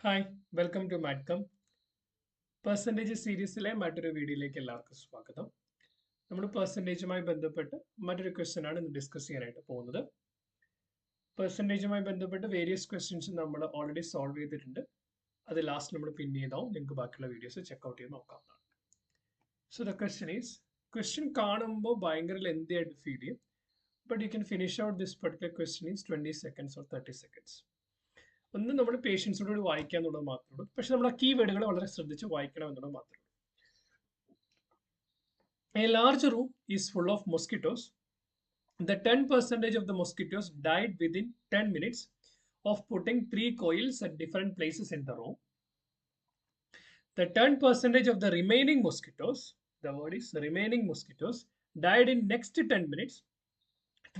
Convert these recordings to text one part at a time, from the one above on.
Hi welcome to മാറ്റ്കം percentage സീരീസിലെ മറ്റൊരു വീഡിയോയിലേക്ക് എല്ലാവർക്കും സ്വാഗതം. നമ്മൾ പെർസെൻറ്റേജുമായി ബന്ധപ്പെട്ട് മറ്റൊരു ക്വസ്റ്റ്യൻ ആണ് ഇന്ന് ഡിസ്കസ് ചെയ്യാനായിട്ട് പോകുന്നത്. പെർസെൻറ്റേജുമായി ബന്ധപ്പെട്ട് വേരിയസ് ക്വസ്റ്റ്യൻസ് നമ്മൾ ഓൾറെഡി സോൾവ് ചെയ്തിട്ടുണ്ട്. അത് ലാസ്റ്റ് നമ്മൾ പിൻ ചെയ്താവും. നിങ്ങൾക്ക് ബാക്കിയുള്ള വീഡിയോസ് ചെക്ക്ഔട്ട് ചെയ്ത് നോക്കാവുന്നതാണ്. So the question is, question കാണുമ്പോൾ ഭയങ്കര ലെന്തി ആയിട്ട് ഫീൽ ചെയ്യും. But you can finish out this particular question is 20 seconds or 30 seconds. ഒന്ന് നമ്മൾ പേഷ്യൻസിനോട് വായിക്കുക എന്നുള്ളത് മാത്രമേ ഉള്ളൂ. പക്ഷെ നമ്മൾ ആ കീവേഡുകൾ വളരെ ശ്രദ്ധിച്ച് വായിക്കണം എന്നുള്ളത് മാത്രമേ ഉള്ളൂ. A large room is full of mosquitoes. The 10% of the mosquitoes died within 10 minutes of putting 3 coils at different places in the room. The 10% of the remaining mosquitoes, the word is remaining mosquitoes, died in next 10 minutes.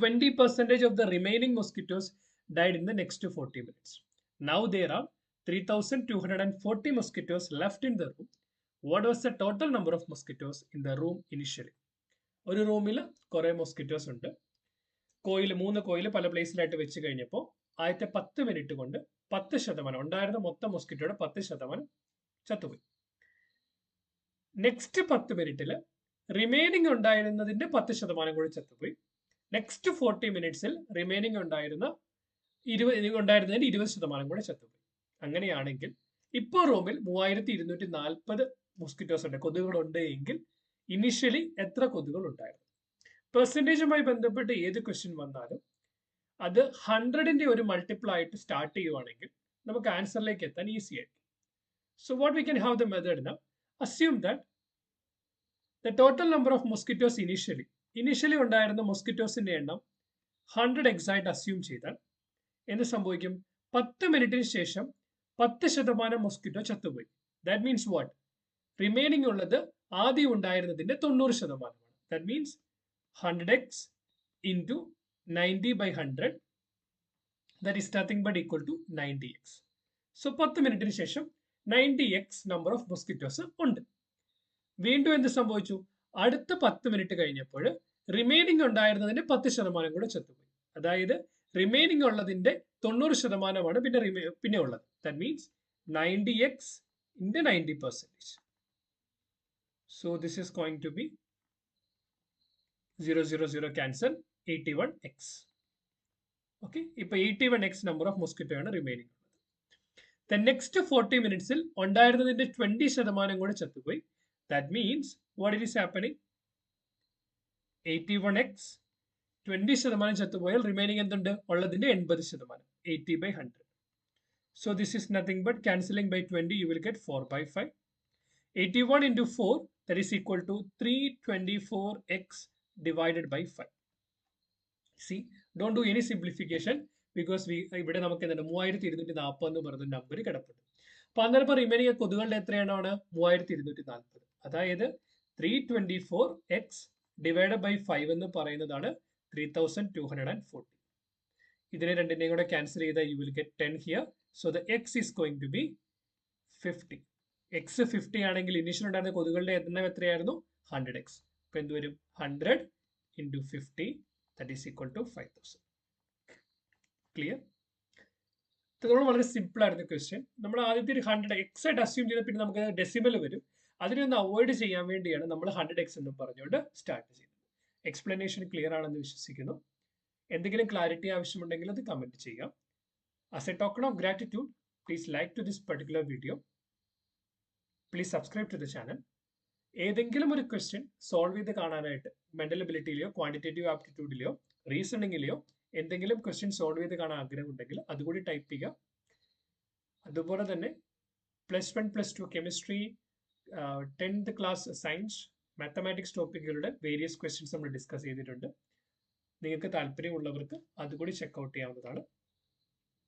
20% of the remaining mosquitoes died in the next 40 minutes. Now there are 3,240 mosquitoes left in the room. What was the total number of mosquitoes in the room initially? ഒരു റൂമിൽ കുറെ mosquitoes ഉണ്ട്. മൂന്ന് coil പല പ്ലേസിലായിട്ട് വെച്ച് കഴിഞ്ഞപ്പോൾ ആദ്യത്തെ 10 minute കൊണ്ട് 10% ഉണ്ടായിരുന്ന മൊത്തം മൊസ്കിറ്റോയുടെ 10% ചത്തുപോയി. നെക്സ്റ്റ് 10 മിനിറ്റിൽ റിമൈനിങ് ഉണ്ടായിരുന്നതിന്റെ 10% കൂടി ചത്തുപോയി. നെക്സ്റ്റ് 40 മിനിറ്റ്സിൽ റിമൈനിങ് ഉണ്ടായിരുന്നതിന്റെ 20% കൂടെ ചത്തുപോയി. അങ്ങനെയാണെങ്കിൽ ഇപ്പോൾ റൂമിൽ 3240 മൊസ്കിറ്റോസ് ഉണ്ട്, കൊതുകുകളുണ്ട് എങ്കിൽ ഇനിഷ്യലി എത്ര കൊതുകുകൾ ഉണ്ടായിരുന്നു? പെർസെൻറ്റേജുമായി ബന്ധപ്പെട്ട് ഏത് ക്വസ്റ്റ്യൻ വന്നാലും അത് 100ന്റെ ഒരു മൾട്ടിപ്പിൾ ആയിട്ട് സ്റ്റാർട്ട് ചെയ്യുവാണെങ്കിൽ നമുക്ക് ആൻസറിലേക്ക് എത്താൻ ഈസി ആയിരിക്കും. So what we can have the method now, assume that the total number of mosquitoes initially ഉണ്ടായിരുന്ന മൊസ്കിറ്റോസിന്റെ എണ്ണം 100 എക്സായിട്ട് അസ്യൂം ചെയ്താൽ എന്ത് സംഭവിക്കും? 10 മിനിറ്റിന് ശേഷം 10% മൊസ്കിറ്റോ ചത്തുപോയി. That means what? റിമൈനിങ് ഉള്ളത് ആദ്യം ഉണ്ടായിരുന്നതിന്റെ 90%. That means 100x into 90/100, that is nothing but equal to 90x. So 10 മിനിറ്റിന് ശേഷം 90x നമ്പർ ഓഫ് മൊസ്കിറ്റോസ് ഉണ്ട്. വീണ്ടും എന്ത് സംഭവിച്ചു? അടുത്ത 10 മിനിറ്റ് കഴിഞ്ഞപ്പോൾ റിമൈനിങ് ഉണ്ടായിരുന്നതിന്റെ 10% കൂടെ ചത്തുപോയി. അതായത് റിമൈനിങ് ഉള്ളതിന്റെ 90% പിന്നെ ഉള്ളത്. That means 90x into 90%. So this is going to be 000 cancel 81x. Okay, ഇപ്പോൾ 81x നമ്പർ ഓഫ് മൊസ്കിറ്റോ ആണ് റിമൈനിങ് ഉള്ളത്. ദ നെക്സ്റ്റ് 40 മിനിറ്റ്സിൽ ഉണ്ടായിരുന്നതിന്റെ 20% കൂടെ ചത്തുപോയി. That means what it is happening? 81x 20% ചത്തുപോയാൽ റിമൈനിങ് എന്തുണ്ട്? ഉള്ളതിന്റെ 80%, 80/100. So this is nothing but cancelling by 20, you will get 4/5. 81 into 4, that is equal to 324x divided by 5. See, don't do any simplification because ഇവിടെ നമുക്ക് എന്താണ് 3240 എന്ന് പറയുന്ന number കിടപ്പുണ്ട്. അപ്പൊ അന്നേരം റിമൈനിങ് കൊതുകുകളുടെ എത്രയാണ്? 3240. അതായത് 324x ഡിവൈഡ് ബൈ 5 എന്ന് പറയുന്നതാണ് 3240. ഇതിനെ രണ്ടിനെയും കൂടെ ക്യാൻസൽ ചെയ്താൽ you will get 10 here. So the x is going to be 50. x 50 ആണെങ്കിൽ ഇനീഷ്യൽ ഉണ്ടായിരുന്ന കൊതുകുകളുടെ എണ്ണം എത്രയായിരുന്നു? 100x. അപ്പൊ എന്ത് വരും? 100 into 50, that is equal to 5000. Clear? ഇതോളം വളരെ സിമ്പിൾ ആയിരുന്നു ക്വസ്റ്റ്യൻ. നമ്മൾ ആദ്യത്തെ ഒരു 100x ആയിട്ട് അസ്യൂം ചെയ്ത പിന്നെ നമുക്ക് ഡെസിമൽ വരും. അതിനൊന്ന് അവോയ്ഡ് ചെയ്യാൻ വേണ്ടിയാണ് നമ്മൾ 100x എന്ന് പറഞ്ഞുകൊണ്ട് സ്റ്റാർട്ട് ചെയ്തത്. എക്സ്പ്ലനേഷൻ ക്ലിയർ ആണെന്ന് വിശ്വസിക്കുന്നു. എന്തെങ്കിലും ക്ലാരിറ്റി ആവശ്യമുണ്ടെങ്കിൽ അത് കമന്റ് ചെയ്യാം. As a token of gratitude, please like to this particular video. Please subscribe to the channel. ഏതെങ്കിലും ഒരു ക്വസ്റ്റ്യൻ സോൾവ് ചെയ്ത് കാണാനായിട്ട് മെന്റൽ എബിലിറ്റിയിലെയോ ക്വാണ്ടിറ്റേറ്റീവ് ആപ്റ്റിറ്റ്യൂഡിലെയോ റീസണിങ്ങിലെയോ എന്തെങ്കിലും ക്വസ്റ്റ്യൻ സോൾവ് ചെയ്ത് കാണാൻ ആഗ്രഹമുണ്ടെങ്കിൽ അതുകൂടി ടൈപ്പ് ചെയ്യുക. അതുപോലെ തന്നെ +1 +2 chemistry, 10th class science, mathematics ടോപ്പിക്കുകളുടെ വേരിയസ് ക്വസ്റ്റ്യൻസ് നമ്മൾ ഡിസ്കസ് ചെയ്തിട്ടുണ്ട്. നിങ്ങൾക്ക് താല്പര്യമുള്ളവർക്ക് അതുകൂടി ചെക്ക്ഔട്ട് ചെയ്യാവുന്നതാണ്.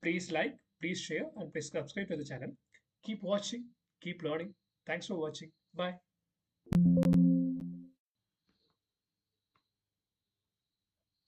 Please like, please share, and please subscribe to the channel. Keep watching, keep learning. Thanks for watching. Bye.